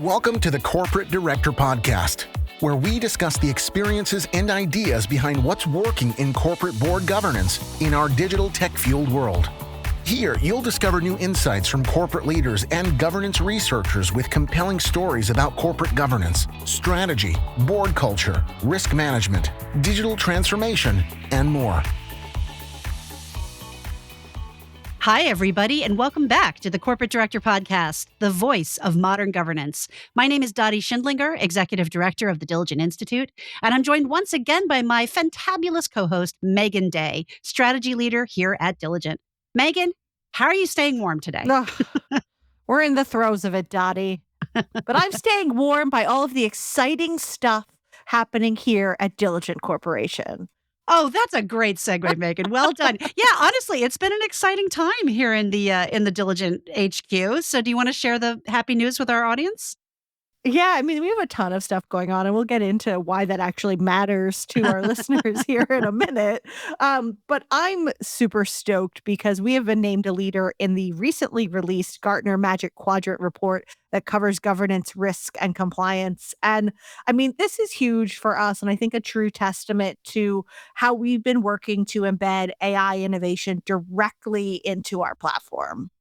Welcome to the Corporate Director Podcast, where we discuss the experiences and ideas behind what's working in corporate board governance in our digital tech-fueled world. Here, you'll discover new insights from corporate leaders and governance researchers with compelling stories about corporate governance, strategy, board culture, risk management, digital transformation, and more. Hi, everybody, and welcome back to the Corporate Director Podcast, the voice of modern governance. My name is Dottie Schindlinger, Executive Director of the Diligent Institute, and I'm joined once again by my fantabulous co-host, Megan Day, Strategy Leader here at Diligent. Megan, how are you staying warm today? We're in the throes of it, Dottie. But I'm staying warm by all of the exciting stuff happening here at Diligent Corporation. Oh, that's a great segue, Megan. Well done. Yeah, honestly, it's been an exciting time here in the Diligent HQ. So do you want to share the happy news with our audience? Yeah, I mean, we have a ton of stuff going on, and we'll get into why that actually matters to our listeners here in a minute. But I'm super stoked because we have been named a leader in the recently released Gartner Magic Quadrant report that covers governance, risk, and compliance. And I mean, this is huge for us, and I think a true testament to how we've been working to embed AI innovation directly into our platform.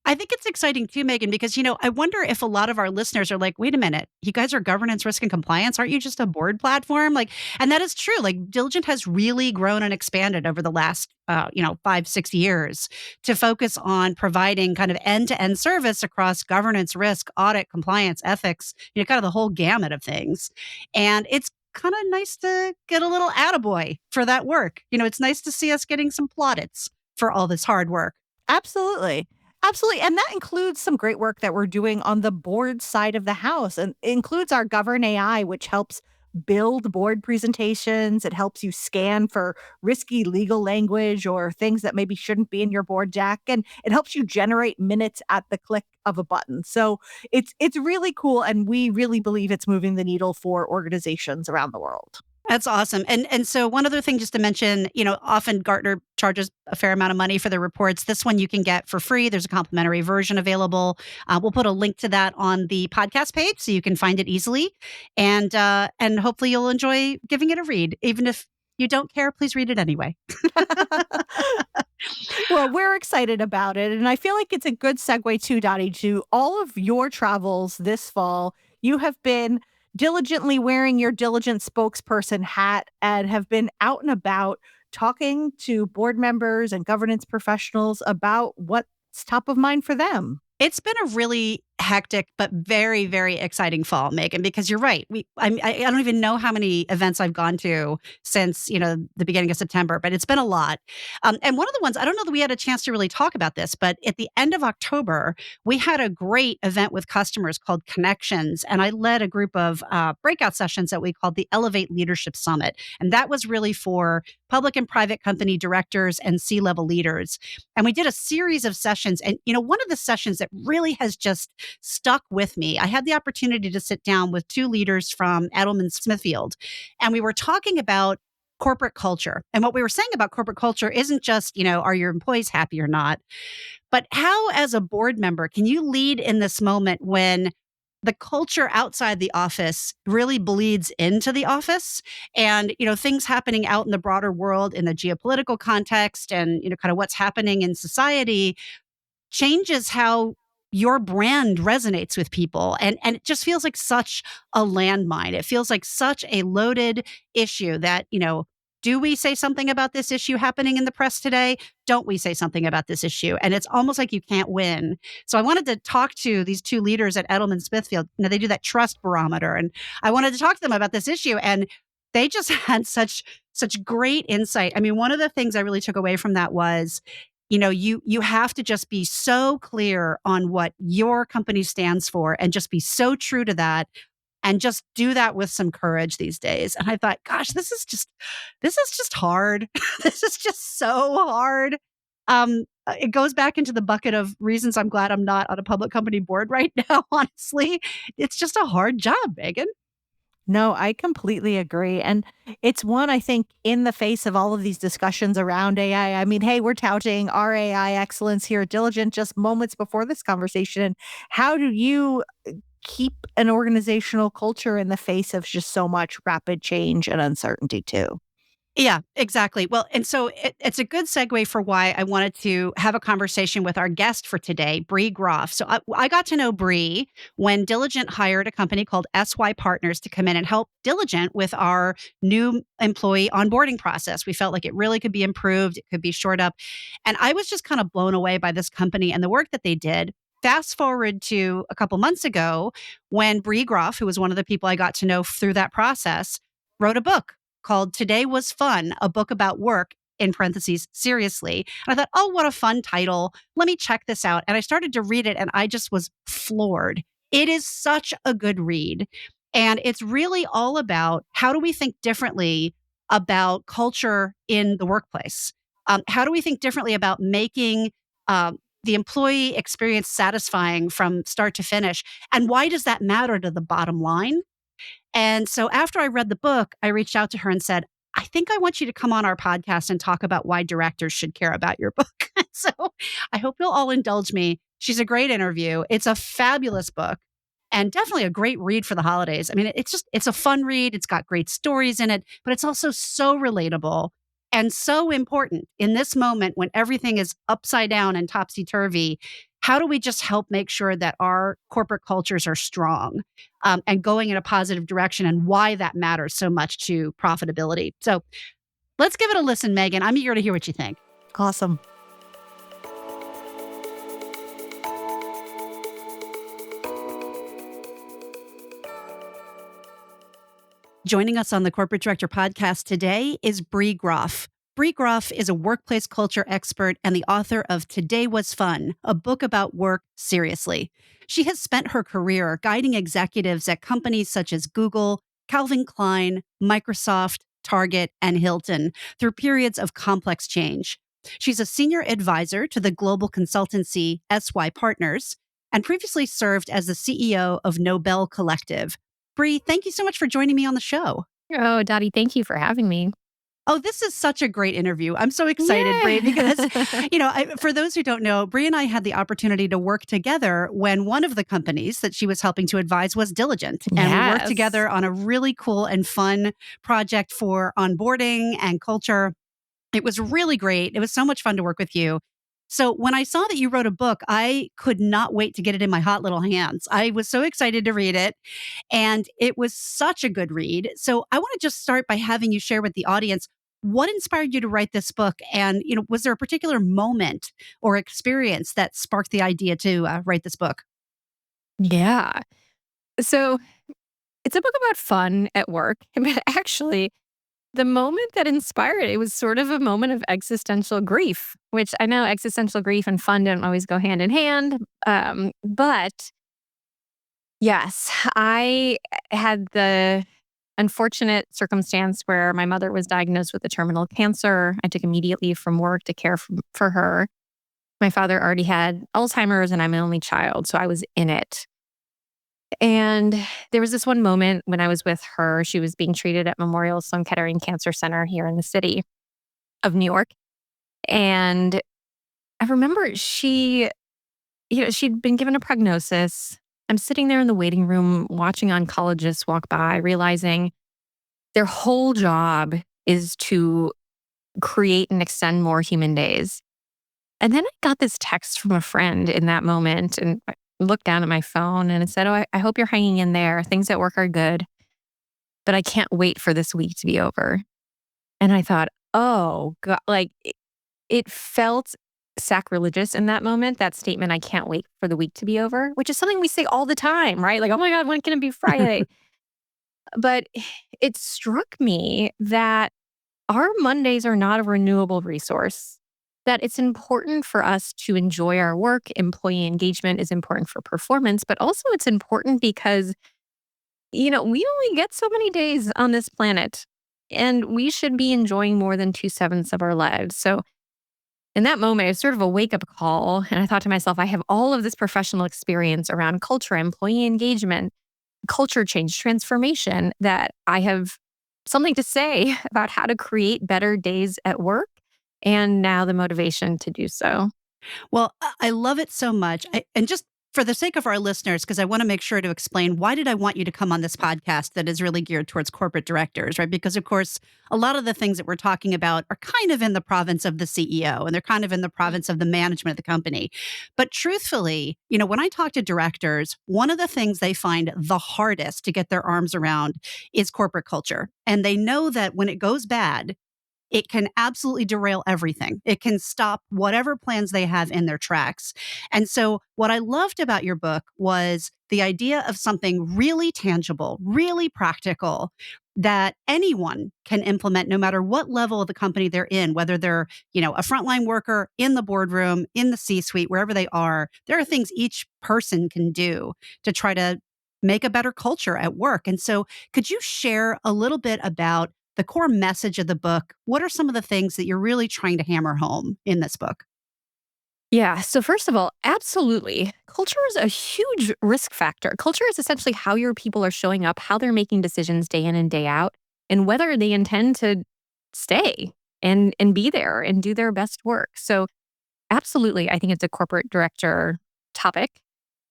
I think it's exciting too, Megan, because, I wonder if a lot of our listeners are like, wait a minute, you guys are governance, risk, and compliance. Aren't you just a board platform? And that is true. Diligent has really grown and expanded over the last, 5-6 years to focus on providing kind of end-to-end service across governance, risk, audit, compliance, ethics, kind of the whole gamut of things. And it's kind of nice to get a little attaboy for that work. It's nice to see us getting some plaudits for all this hard work. Absolutely. Absolutely. And that includes some great work that we're doing on the board side of the house, and it includes our Govern AI, which helps build board presentations. It helps you scan for risky legal language or things that maybe shouldn't be in your board deck. And it helps you generate minutes at the click of a button. So it's really cool. And we really believe it's moving the needle for organizations around the world. That's awesome. And so one other thing just to mention, often Gartner charges a fair amount of money for their reports. This one you can get for free. There's a complimentary version available. We'll put a link to that on the podcast page so you can find it easily. And hopefully you'll enjoy giving it a read. Even if you don't care, please read it anyway. Well, we're excited about it. And I feel like it's a good segue too, Dottie, to all of your travels this fall. You have been diligently wearing your Diligent spokesperson hat and have been out and about talking to board members and governance professionals about what's top of mind for them. It's been a really hectic but very, very exciting fall, Megan, because you're right. I don't even know how many events I've gone to since, the beginning of September, but it's been a lot. And one of the ones, I don't know that we had a chance to really talk about this, but at the end of October, we had a great event with customers called Connections. And I led a group of breakout sessions that we called the Elevate Leadership Summit. And that was really for public and private company directors and C-level leaders. And we did a series of sessions. And, one of the sessions that really has just stuck with me, I had the opportunity to sit down with two leaders from Edelman Smithfield, and we were talking about corporate culture. And what we were saying about corporate culture isn't just, are your employees happy or not, but how as a board member can you lead in this moment when the culture outside the office really bleeds into the office, and, things happening out in the broader world in the geopolitical context and, kind of what's happening in society changes how your brand resonates with people. And it just feels like such a landmine. It feels like such a loaded issue that, do we say something about this issue happening in the press today? Don't we say something about this issue? And it's almost like you can't win. So I wanted to talk to these two leaders at Edelman Smithfield. They do that trust barometer. And I wanted to talk to them about this issue. And they just had such great insight. I mean, one of the things I really took away from that was, you have to just be so clear on what your company stands for and just be so true to that and just do that with some courage these days. And I thought, gosh, this is just hard. This is just so hard. It goes back into the bucket of reasons I'm glad I'm not on a public company board right now, honestly. It's just a hard job, Megan. No, I completely agree. And it's one, I think, in the face of all of these discussions around AI. I mean, hey, we're touting our AI excellence here at Diligent just moments before this conversation. And how do you keep an organizational culture in the face of just so much rapid change and uncertainty too. Yeah, exactly. Well, and so it's a good segue for why I wanted to have a conversation with our guest for today, Bree Groff. So I got to know Bree when Diligent hired a company called SY Partners to come in and help Diligent with our new employee onboarding process. We felt like it really could be improved, it could be shored up. And I was just kind of blown away by this company and the work that they did. Fast forward to a couple months ago when Bree Groff, who was one of the people I got to know through that process, wrote a book called Today Was Fun, a book about work, in parentheses, seriously. And I thought, oh, what a fun title. Let me check this out. And I started to read it and I just was floored. It is such a good read. And it's really all about how do we think differently about culture in the workplace? How do we think differently about making the employee experience satisfying from start to finish? And why does that matter to the bottom line? And so after I read the book, I reached out to her and said, I think I want you to come on our podcast and talk about why directors should care about your book. So I hope you'll all indulge me. She's a great interview. It's a fabulous book and definitely a great read for the holidays. I mean, it's a fun read. It's got great stories in it, but it's also so relatable and so important in this moment when everything is upside down and topsy-turvy. How do we just help make sure that our corporate cultures are strong and going in a positive direction and why that matters so much to profitability? So let's give it a listen, Megan. I'm eager to hear what you think. Awesome. Joining us on the Corporate Director Podcast today is Bree Groff. Bree Groff is a workplace culture expert and the author of Today Was Fun, a book about work seriously. She has spent her career guiding executives at companies such as Google, Calvin Klein, Microsoft, Target, and Hilton through periods of complex change. She's a senior advisor to the global consultancy SY Partners and previously served as the CEO of Nobel Collective. Bree, thank you so much for joining me on the show. Oh, Dottie, thank you for having me. Oh, this is such a great interview. I'm so excited, Bree, because, for those who don't know, Bree and I had the opportunity to work together when one of the companies that she was helping to advise was Diligent. And we worked together on a really cool and fun project for onboarding and culture. It was really great. It was so much fun to work with you. So when I saw that you wrote a book, I could not wait to get it in my hot little hands. I was so excited to read it, and it was such a good read. So I want to just start by having you share with the audience what inspired you to write this book, and was there a particular moment or experience that sparked the idea to write this book? Yeah. So it's a book about fun at work, but actually, the moment that inspired it was sort of a moment of existential grief, which I know existential grief and fun don't always go hand in hand. But yes, I had the unfortunate circumstance where my mother was diagnosed with a terminal cancer. I took immediate leave from work to care for her. My father already had Alzheimer's and I'm an only child, so I was in it. And there was this one moment when I was with her. She was being treated at Memorial Sloan Kettering Cancer Center here in the city of New York. And I remember she'd been given a prognosis. I'm sitting there in the waiting room watching oncologists walk by, realizing their whole job is to create and extend more human days. And then I got this text from a friend in that moment, and I looked down at my phone and it said, "Oh, I hope you're hanging in there. Things at work are good, but I can't wait for this week to be over." And I thought, oh God, it felt sacrilegious in that moment, that statement, "I can't wait for the week to be over," which is something we say all the time, right? Like, oh my God, when can it be Friday? But it struck me that our Mondays are not a renewable resource, that it's important for us to enjoy our work. Employee engagement is important for performance, but also it's important because, we only get so many days on this planet and we should be enjoying more than 2/7 of our lives. So in that moment, it was sort of a wake-up call. And I thought to myself, I have all of this professional experience around culture, employee engagement, culture change, transformation, that I have something to say about how to create better days at work, and now the motivation to do so. Well, I love it so much. And just For the sake of our listeners, because I want to make sure to explain, why did I want you to come on this podcast that is really geared towards corporate directors, right? Because, of course, a lot of the things that we're talking about are kind of in the province of the CEO, and they're kind of in the province of the management of the company. But truthfully, when I talk to directors, one of the things they find the hardest to get their arms around is corporate culture. And they know that when it goes bad, it can absolutely derail everything. It can stop whatever plans they have in their tracks. And so, what I loved about your book was the idea of something really tangible, really practical that anyone can implement no matter what level of the company they're in, whether they're, a frontline worker in the boardroom, in the C-suite, wherever they are. There are things each person can do to try to make a better culture at work. And so, could you share a little bit about the core message of the book? What are some of the things that you're really trying to hammer home in this book? Yeah. So first of all, absolutely. Culture is a huge risk factor. Culture is essentially how your people are showing up, how they're making decisions day in and day out, and whether they intend to stay and be there and do their best work. So absolutely, I think it's a corporate director topic.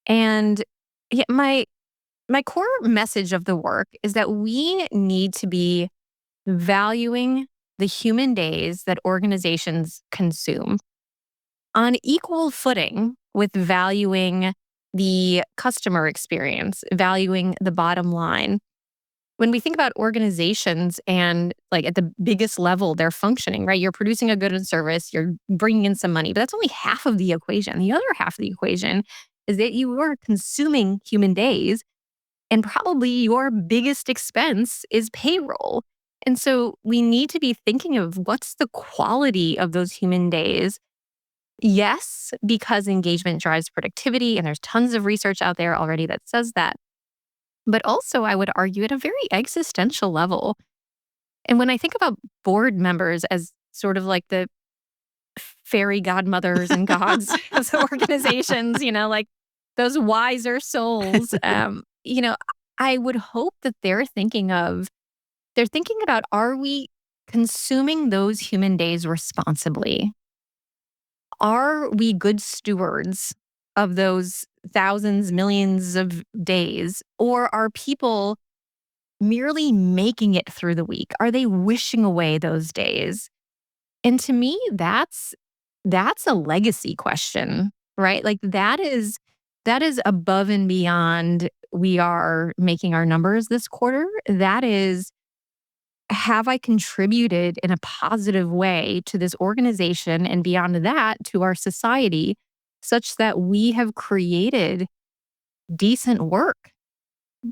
And yeah, my core message of the work is that we need to be valuing the human days that organizations consume on equal footing with valuing the customer experience, valuing the bottom line. When we think about organizations and like at the biggest level, they're functioning, right? You're producing a good and service, you're bringing in some money, but that's only half of the equation. The other half of the equation is that you are consuming human days, and probably your biggest expense is payroll. And so we need to be thinking of what's the quality of those human days. Yes, because engagement drives productivity, and there's tons of research out there already that says that. But also, I would argue at a very existential level. And when I think about board members as sort of like the fairy godmothers and gods of the organizations, like those wiser souls, I would hope that they're thinking about, are we consuming those human days responsibly? Are we good stewards of those thousands, millions of days? Or are people merely making it through the week? Are they wishing away those days? And to me, that's a legacy question, right? Like that is above and beyond we are making our numbers this quarter. That is, have I contributed in a positive way to this organization and beyond that to our society such that we have created decent work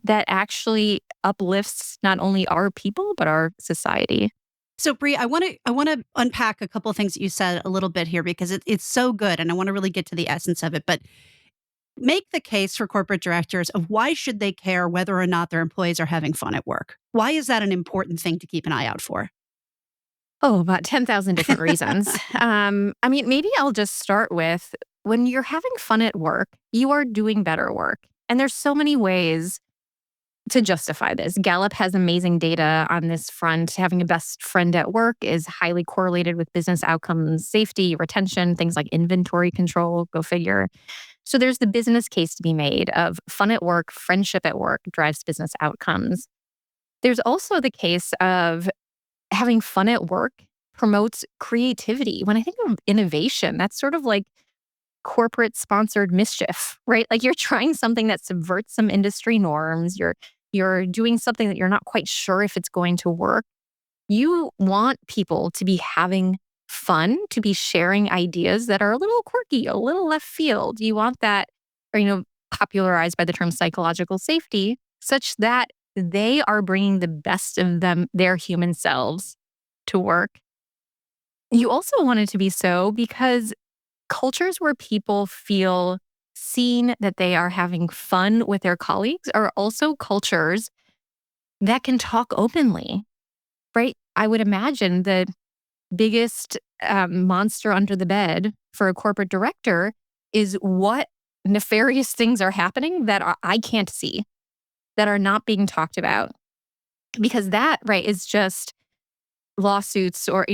that actually uplifts not only our people but our society? So, Bree, I want to unpack a couple of things that you said a little bit here because it's so good, and I want to really get to the essence of it. But make the case for corporate directors of why should they care whether or not their employees are having fun at work? Why is that an important thing to keep an eye out for? Oh, about 10,000 different reasons. Maybe I'll just start with when you're having fun at work, you are doing better work. And there's so many ways to justify this. Gallup has amazing data on this front. Having a best friend at work is highly correlated with business outcomes, safety, retention, things like inventory control, go figure. So there's the business case to be made of fun at work, friendship at work drives business outcomes. There's also the case of having fun at work promotes creativity. When I think of innovation, that's sort of like corporate sponsored mischief, right? Like you're trying something that subverts some industry norms. You're doing something that you're not quite sure if it's going to work. You want people to be having fun, to be sharing ideas that are a little quirky, a little left field. You want that, or, popularized by the term psychological safety, such that they are bringing the best of their human selves to work. You also want it to be so because cultures where people feel seen, that they are having fun with their colleagues, are also cultures that can talk openly, right? I would imagine the biggest monster under the bed for a corporate director is what nefarious things are happening that I can't see, that are not being talked about. Because that, right, is just lawsuits or,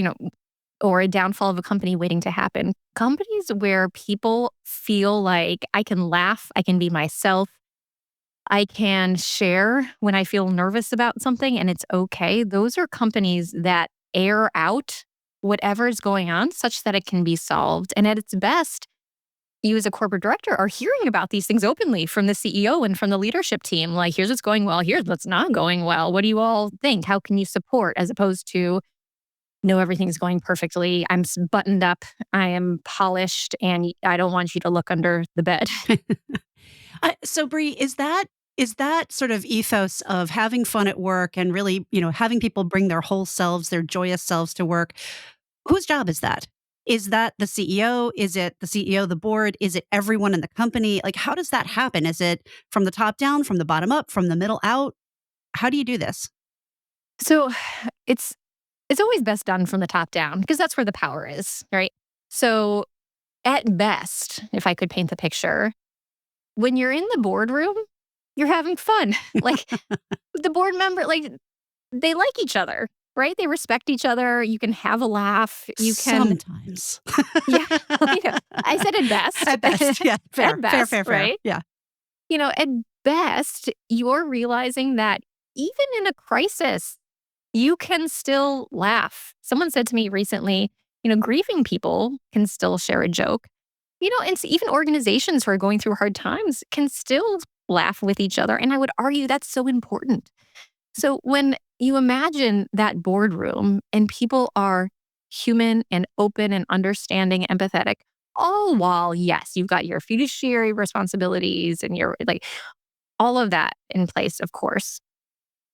or a downfall of a company waiting to happen. Companies where people feel like I can laugh, I can be myself, I can share when I feel nervous about something and it's okay. Those are companies that air out whatever is going on such that it can be solved. And at its best, you as a corporate director are hearing about these things openly from the CEO and from the leadership team. Like, here's what's going well, here's what's not going well. What do you all think? How can you support? As opposed to, no, everything's going perfectly. I'm buttoned up. I am polished, and I don't want you to look under the bed. So, Bree, is that sort of ethos of having fun at work and really, having people bring their whole selves, their joyous selves to work? Whose job is that? Is that the CEO? Is it the CEO, the board? Is it everyone in the company? Like, how does that happen? Is it from the top down, from the bottom up, from the middle out? How do you do this? So it's always best done from the top down because that's where the power is, right? So at best, if I could paint the picture, when you're in the boardroom, you're having fun. Like the board member, like they like each other, right? They respect each other. You can have a laugh. You can, Sometimes. yeah. I said at best. At best, yeah. Fair, At best, fair. right? Yeah. At best, you're realizing that even in a crisis, you can still laugh. Someone said to me recently, grieving people can still share a joke. And even organizations who are going through hard times can still laugh with each other. And I would argue that's so important. So when you imagine that boardroom and people are human and open and understanding, empathetic, all while, yes, you've got your fiduciary responsibilities and your all of that in place, of course.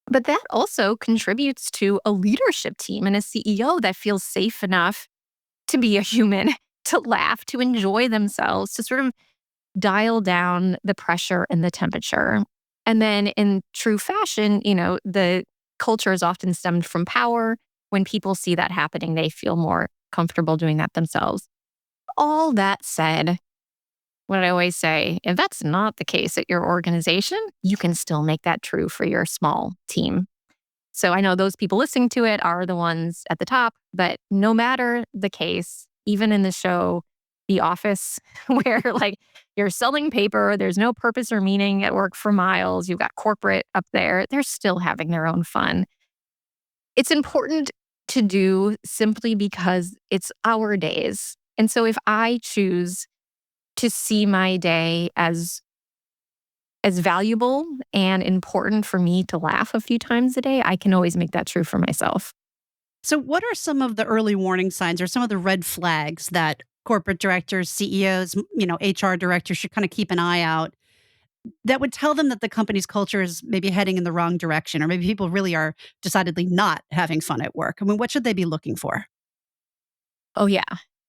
But that also contributes to a leadership team and a CEO that feels safe enough to be a human, to laugh, to enjoy themselves, to sort of dial down the pressure and the temperature. And then in true fashion, the culture is often stemmed from power. When people see that happening, they feel more comfortable doing that themselves. All that said, what I always say, if that's not the case at your organization, you can still make that true for your small team. So I know those people listening to it are the ones at the top, but no matter the case, even in the show, The Office, where you're selling paper, there's no purpose or meaning at work for miles, you've got corporate up there, they're still having their own fun. It's important to do simply because it's our days. And so if I choose to see my day as valuable and important for me to laugh a few times a day, I can always make that true for myself. So, what are some of the early warning signs or some of the red flags that corporate directors, CEOs, HR directors should kind of keep an eye out that would tell them that the company's culture is maybe heading in the wrong direction, or maybe people really are decidedly not having fun at work? I mean, what should they be looking for? Oh, yeah.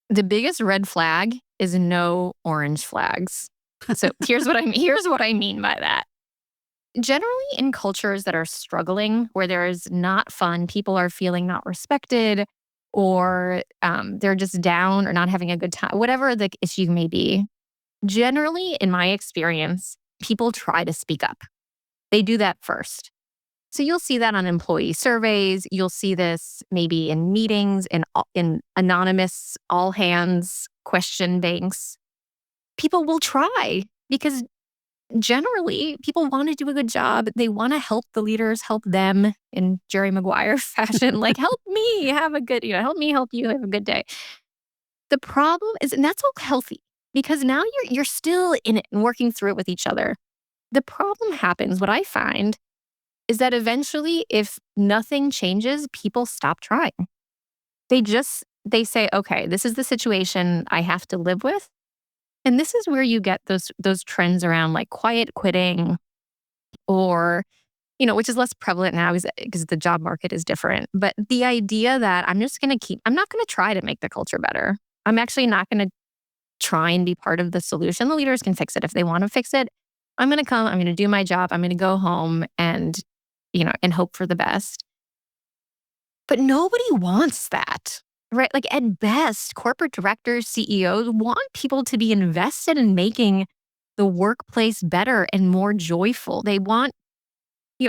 The biggest red flag is no orange flags. So here's what I mean by that. Generally, in cultures that are struggling, where there's not fun, people are feeling not respected, or they're just down or not having a good time, whatever the issue may be. Generally, in my experience, people try to speak up. They do that first. So you'll see that on employee surveys. You'll see this maybe in meetings, in anonymous all hands question banks. People will try because generally people want to do a good job. They want to help the leaders, help them in Jerry Maguire fashion, like help me have a good, help me help you have a good day. The problem is, and that's all healthy because now you're still in it and working through it with each other. The problem happens, what I find, is that eventually if nothing changes, people stop trying. They say, okay, this is the situation I have to live with. And this is where you get those trends around like quiet quitting or, which is less prevalent now because the job market is different. But the idea that I'm not going to try to make the culture better. I'm actually not going to try and be part of the solution. The leaders can fix it if they want to fix it. I'm going to come, I'm going to do my job. I'm going to go home and hope for the best. But nobody wants that. Right? Like at best, corporate directors, CEOs want people to be invested in making the workplace better and more joyful. They want,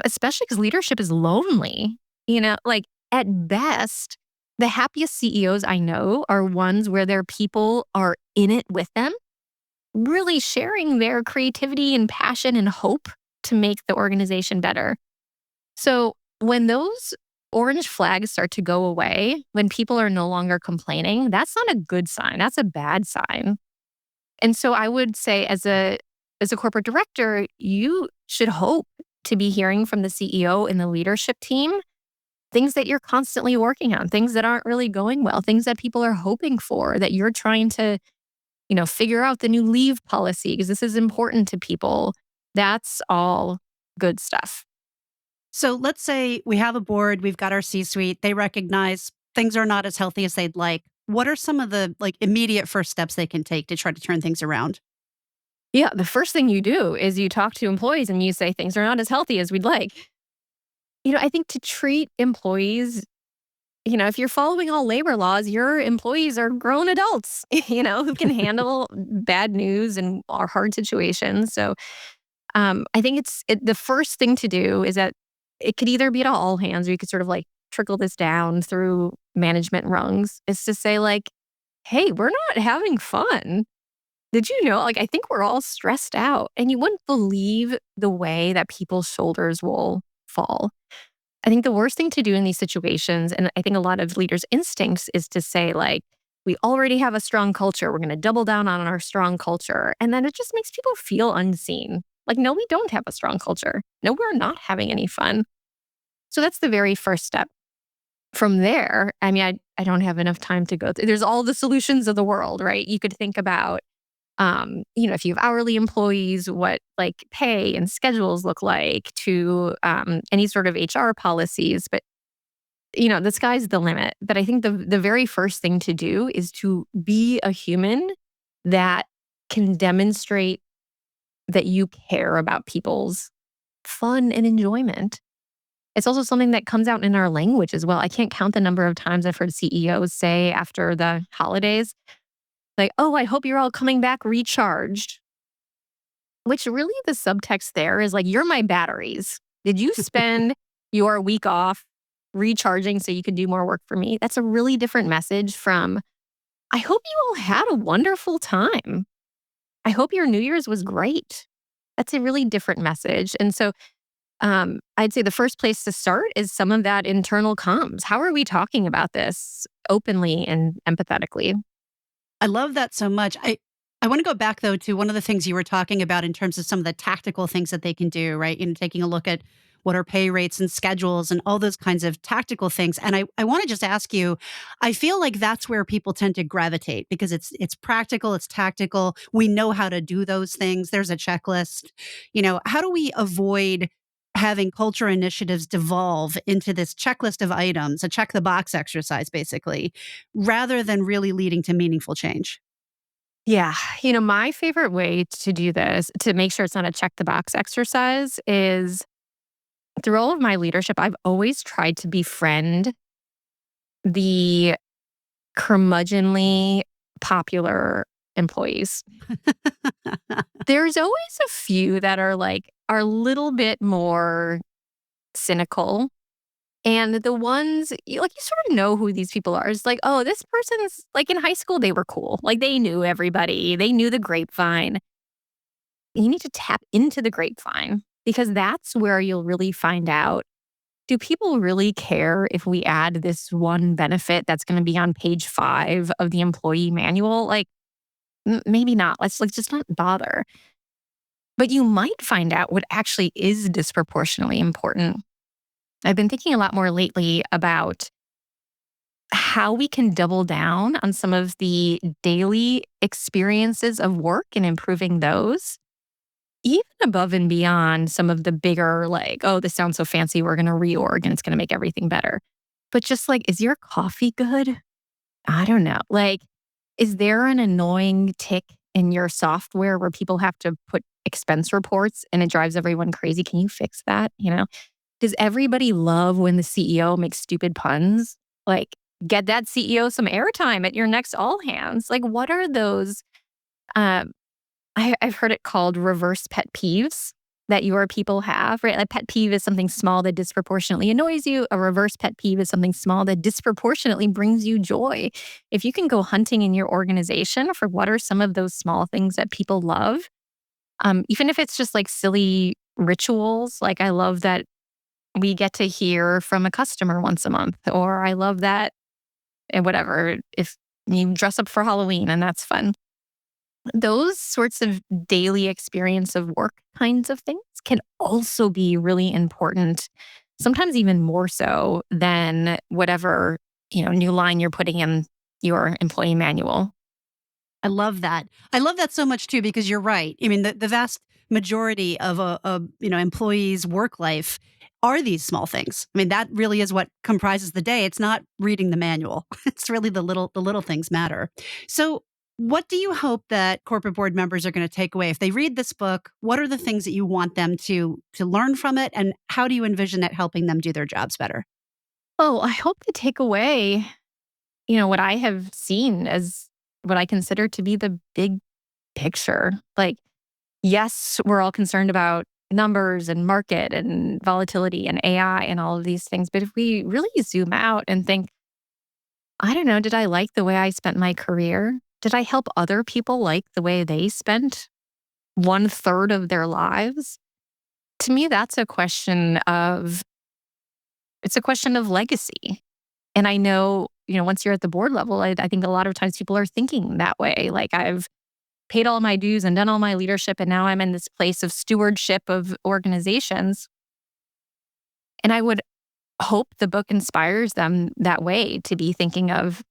especially because leadership is lonely, like at best, The happiest CEOs I know are ones where their people are in it with them, really sharing their creativity and passion and hope to make the organization better. So when those orange flags start to go away, when people are no longer complaining, that's not a good sign. That's a bad sign. And so I would say as a corporate director, you should hope to be hearing from the CEO and the leadership team things that you're constantly working on, things that aren't really going well, things that people are hoping for, that you're trying to, figure out the new leave policy because this is important to people. That's all good stuff. So let's say we have a board, we've got our C-suite, they recognize things are not as healthy as they'd like. What are some of the immediate first steps they can take to try to turn things around? Yeah, the first thing you do is you talk to employees and you say things are not as healthy as we'd like. I think to treat employees, if you're following all labor laws, your employees are grown adults, who can handle bad news and are hard situations. So I think the first thing to do is that it could either be at all hands or you could sort of trickle this down through management rungs, is to say hey, we're not having fun. Did you know, I think we're all stressed out, and you wouldn't believe the way that people's shoulders will fall. I think the worst thing to do in these situations, and I think a lot of leaders' instincts, is to say we already have a strong culture. We're going to double down on our strong culture. And then it just makes people feel unseen. No, we don't have a strong culture. No, we're not having any fun. So that's the very first step. From there, I don't have enough time to go through. There's all the solutions of the world, right? You could think about, if you have hourly employees, what pay and schedules look like, to any sort of HR policies. But, the sky's the limit. But I think the very first thing to do is to be a human that can demonstrate that you care about people's fun and enjoyment. It's also something that comes out in our language as well. I can't count the number of times I've heard CEOs say after the holidays, oh, I hope you're all coming back recharged. Which really the subtext there is you're my batteries. Did you spend your week off recharging so you could do more work for me? That's a really different message from, I hope you all had a wonderful time. I hope your New Year's was great. That's a really different message. And so I'd say the first place to start is some of that internal comms. How are we talking about this openly and empathetically? I love that so much. I want to go back, though, to one of the things you were talking about in terms of some of the tactical things that they can do, right? Taking a look at what are pay rates and schedules and all those kinds of tactical things. And I want to just ask you, I feel like that's where people tend to gravitate because it's practical, it's tactical. We know how to do those things. There's a checklist. How do we avoid having culture initiatives devolve into this checklist of items, a check the box exercise, basically, rather than really leading to meaningful change? Yeah. My favorite way to do this, to make sure it's not a check the box exercise, is through all of my leadership, I've always tried to befriend the curmudgeonly popular employees. There's always a few that are a little bit more cynical. And the ones, you sort of know who these people are. It's oh, this person's in high school, they were cool. They knew everybody. They knew the grapevine. You need to tap into the grapevine because that's where you'll really find out, do people really care if we add this one benefit that's going to be on page 5 of the employee manual? Maybe not. Let's just not bother. But you might find out what actually is disproportionately important. I've been thinking a lot more lately about how we can double down on some of the daily experiences of work and improving those, even above and beyond some of the bigger, oh, this sounds so fancy, we're going to reorg and it's going to make everything better. But just is your coffee good? I don't know. Is there an annoying tick in your software where people have to put expense reports and it drives everyone crazy? Can you fix that? Does everybody love when the CEO makes stupid puns? Get that CEO some airtime at your next all hands. What are those? I've heard it called reverse pet peeves. that your people have, right? A pet peeve is something small that disproportionately annoys you. A reverse pet peeve is something small that disproportionately brings you joy. If you can go hunting in your organization for what are some of those small things that people love, even if it's just like silly rituals, like I love that we get to hear from a customer once a month, or I love that, and whatever, if you dress up for Halloween and that's fun. Those sorts of daily experience of work kinds of things can also be really important, sometimes even more so than whatever, new line you're putting in your employee manual. I love that. I love that so much too, because you're right. I mean, the vast majority of a employee's work life are these small things. I mean, that really is what comprises the day. It's not reading the manual. It's really the little things matter. So, what do you hope that corporate board members are going to take away if they read this book? What are the things that you want them to learn from it, and how do you envision it helping them do their jobs better? Oh, I hope to take away, what I have seen as what I consider to be the big picture. Like, yes, we're all concerned about numbers and market and volatility and AI and all of these things. But if we really zoom out and think, I don't know, did I like the way I spent my career? Did I help other people like the way they spent 1/3 of their lives? To me, it's a question of legacy. And I know, once you're at the board level, I think a lot of times people are thinking that way. Like, I've paid all my dues and done all my leadership, and now I'm in this place of stewardship of organizations. And I would hope the book inspires them that way to be thinking of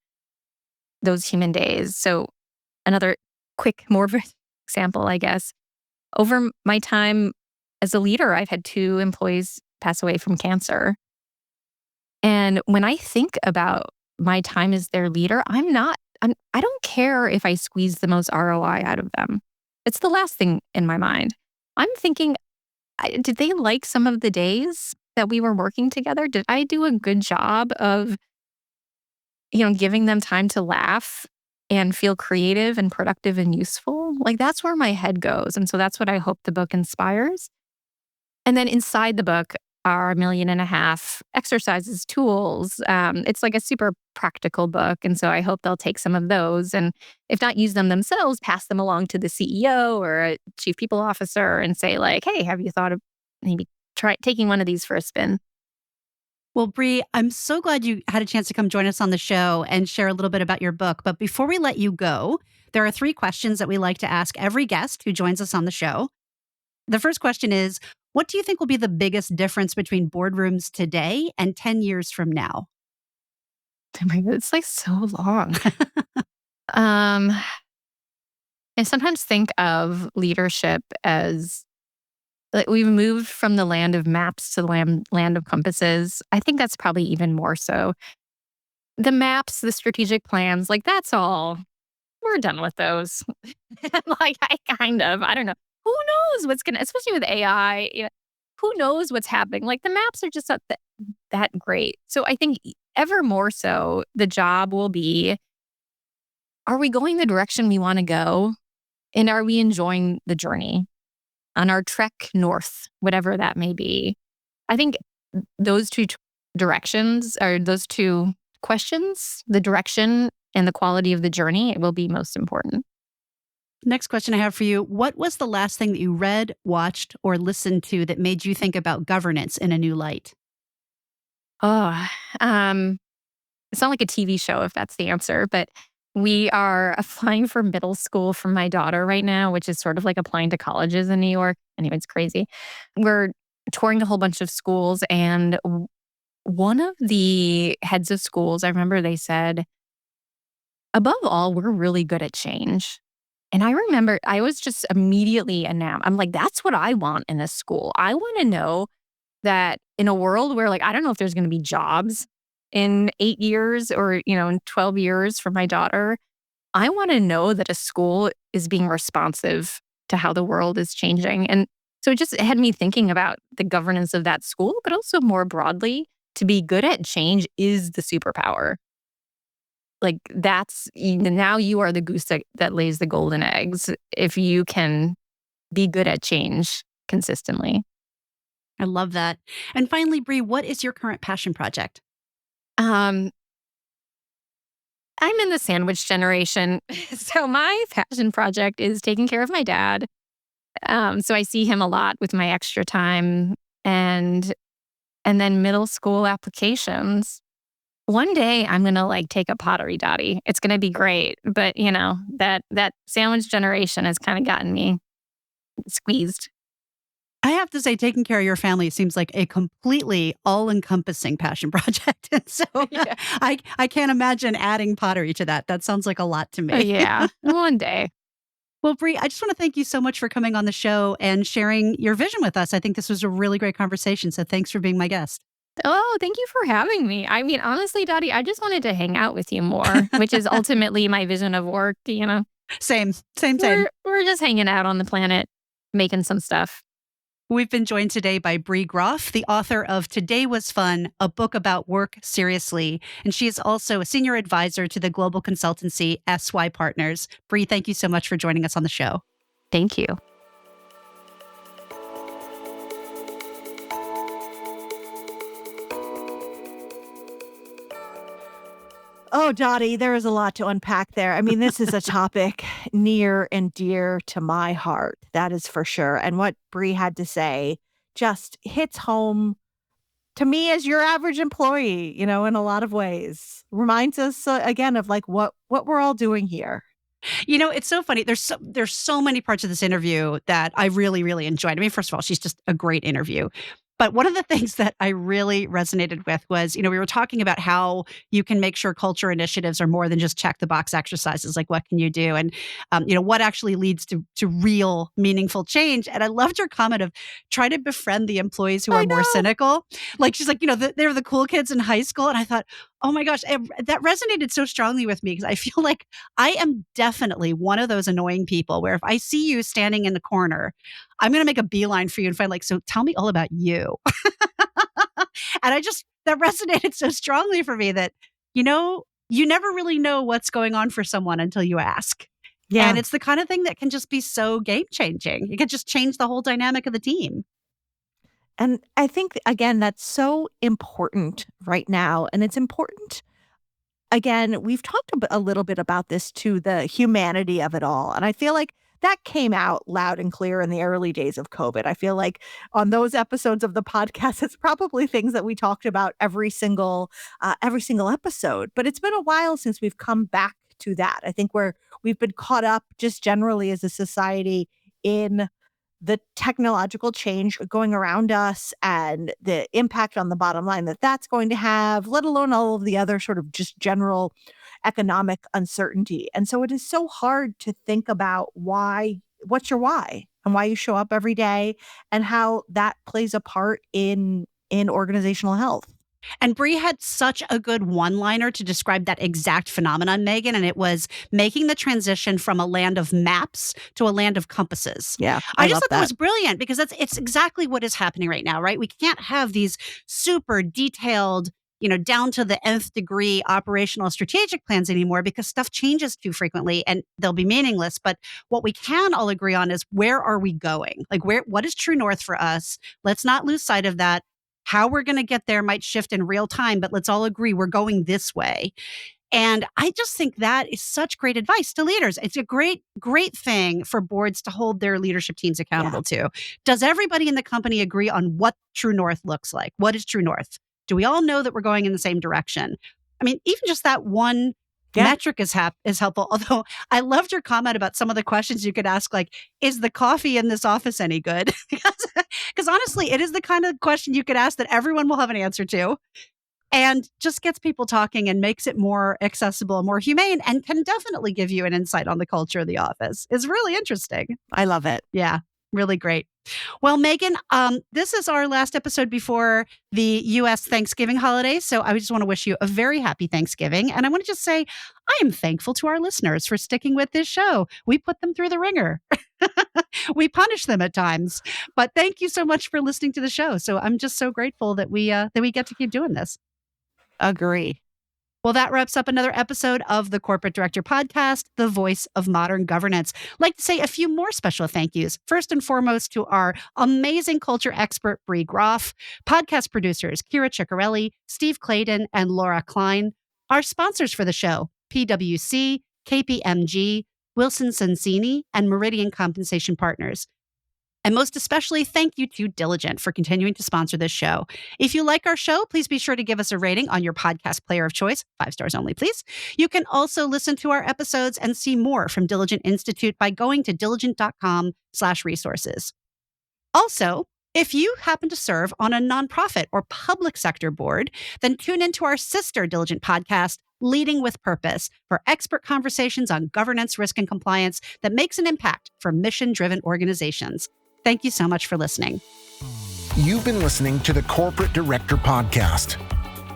those human days. So another quick, more of an example, I guess. Over my time as a leader, I've had 2 employees pass away from cancer. And when I think about my time as their leader, I don't care if I squeeze the most ROI out of them. It's the last thing in my mind. I'm thinking, did they like some of the days that we were working together? Did I do a good job of, giving them time to laugh and feel creative and productive and useful? Like, that's where my head goes. And so that's what I hope the book inspires. And then inside the book are 1.5 million exercises, tools. It's like a super practical book. And so I hope they'll take some of those and, if not use them themselves, pass them along to the CEO or a chief people officer and say, like, hey, have you thought of maybe try taking one of these for a spin? Well, Bree, I'm so glad you had a chance to come join us on the show and share a little bit about your book. But before we let you go, there are 3 questions that we like to ask every guest who joins us on the show. The first question is, what do you think will be the biggest difference between boardrooms today and 10 years from now? Oh my God, it's like so long. um, I sometimes think of leadership as like we've moved from the land of maps to the land of compasses. I think that's probably even more so. The maps, the strategic plans, like that's all. We're done with those. Like I don't know. Who knows what's gonna, especially with AI, who knows what's happening? Like the maps are just not that great. So I think ever more so, the job will be, are we going the direction we want to go? And are we enjoying the journey on our trek north, whatever that may be? I think those directions, or those 2 questions, the direction and the quality of the journey, will be most important. Next question I have for you. What was the last thing that you read, watched, or listened to that made you think about governance in a new light? Oh, it's not like a TV show if that's the answer, but we are applying for middle school for my daughter right now, which is sort of like applying to colleges in New York. Anyway, it's crazy. We're touring a whole bunch of schools, and one of the heads of schools, I remember they said, above all, we're really good at change. And I remember I was just immediately enamored. I'm like, that's what I want in a school. I want to know that in a world where, like, I don't know if there's going to be jobs in 8 years or, in 12 years for my daughter. I want to know that a school is being responsive to how the world is changing. And so it just had me thinking about the governance of that school, but also more broadly, to be good at change is the superpower. Like that's, now you are the goose that lays the golden eggs if you can be good at change consistently. I love that. And finally, Bree, what is your current passion project? Um, I'm in the sandwich generation. So my passion project is taking care of my dad. So I see him a lot with my extra time and then middle school applications. One day I'm gonna take up pottery, Dottie. It's gonna be great. But that sandwich generation has kind of gotten me squeezed. I have to say, taking care of your family seems like a completely all-encompassing passion project. And so Yeah. I can't imagine adding pottery to that. That sounds like a lot to me. Yeah, one day. Well, Bree, I just want to thank you so much for coming on the show and sharing your vision with us. I think this was a really great conversation. So thanks for being my guest. Oh, thank you for having me. I mean, honestly, Dottie, I just wanted to hang out with you more, which is ultimately my vision of work. Same. We're just hanging out on the planet, making some stuff. We've been joined today by Bree Groff, the author of Today Was Fun, a book about work seriously. And she is also a senior advisor to the global consultancy SY Partners. Bree, thank you so much for joining us on the show. Thank you. Oh, Dottie, there is a lot to unpack there. I mean, this is a topic near and dear to my heart. That is for sure. And what Bree had to say just hits home to me as your average employee, in a lot of ways. Reminds us again of what we're all doing here. It's so funny. There's so many parts of this interview that I really, really enjoyed. I mean, first of all, she's just a great interview. But one of the things that I really resonated with was, we were talking about how you can make sure culture initiatives are more than just check the box exercises. Like, what can you do? And, what actually leads to real meaningful change. And I loved your comment of try to befriend the employees who are more cynical. Like, she's like, they're the cool kids in high school. And I thought, oh my gosh, that resonated so strongly with me because I feel like I am definitely one of those annoying people where if I see you standing in the corner, I'm going to make a beeline for you and find so tell me all about you. And that resonated so strongly for me that, you never really know what's going on for someone until you ask. Yeah. And it's the kind of thing that can just be so game changing. It could just change the whole dynamic of the team. And I think, again, that's so important right now. And it's important, again, we've talked a little bit about this too, the humanity of it all. And I feel like that came out loud and clear in the early days of COVID. I feel like on those episodes of the podcast, it's probably things that we talked about every single episode. But it's been a while since we've come back to that. I think we've been caught up just generally as a society in the technological change going around us and the impact on the bottom line that's going to have, let alone all of the other sort of just general economic uncertainty. And so it is so hard to think about what's your why and why you show up every day and how that plays a part in organizational health. And Bree had such a good one-liner to describe that exact phenomenon, Megan, and it was making the transition from a land of maps to a land of compasses. Yeah, I just thought that was brilliant because it's exactly what is happening right now, right? We can't have these super detailed, down to the nth degree operational strategic plans anymore because stuff changes too frequently and they'll be meaningless. But what we can all agree on is where are we going? What is true north for us? Let's not lose sight of that. How we're going to get there might shift in real time, but let's all agree we're going this way. And I just think that is such great advice to leaders. It's a great, great thing for boards to hold their leadership teams accountable to. Does everybody in the company agree on what true north looks like? What is true north? Do we all know that we're going in the same direction? I mean, even just that one metric is helpful. Although I loved your comment about some of the questions you could ask, like, is the coffee in this office any good? Because honestly, it is the kind of question you could ask that everyone will have an answer to and just gets people talking and makes it more accessible and more humane and can definitely give you an insight on the culture of the office. It's really interesting. I love it. Yeah, really great. Well, Megan, this is our last episode before the U.S. Thanksgiving holiday. So I just want to wish you a very happy Thanksgiving. And I want to just say, I am thankful to our listeners for sticking with this show. We put them through the ringer. We punish them at times. But thank you so much for listening to the show. So I'm just so grateful that we get to keep doing this. Agree. Well, that wraps up another episode of the Corporate Director Podcast, the voice of modern governance. I'd like to say a few more special thank yous. First and foremost to our amazing culture expert, Bree Groff, podcast producers, Kira Ciccarelli, Steve Clayton, and Laura Klein, our sponsors for the show, PwC, KPMG, Wilson Sonsini, and Meridian Compensation Partners. And most especially, thank you to Diligent for continuing to sponsor this show. If you like our show, please be sure to give us a rating on your podcast player of choice. 5 stars only, please. You can also listen to our episodes and see more from Diligent Institute by going to diligent.com/resources. Also, if you happen to serve on a nonprofit or public sector board, then tune into our sister Diligent podcast, Leading with Purpose, for expert conversations on governance, risk, and compliance that makes an impact for mission-driven organizations. Thank you so much for listening. You've been listening to the Corporate Director Podcast.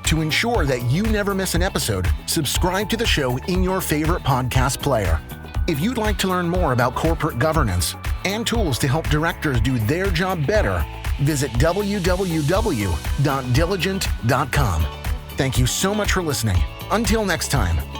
To ensure that you never miss an episode, subscribe to the show in your favorite podcast player. If you'd like to learn more about corporate governance and tools to help directors do their job better, visit www.diligent.com. Thank you so much for listening. Until next time.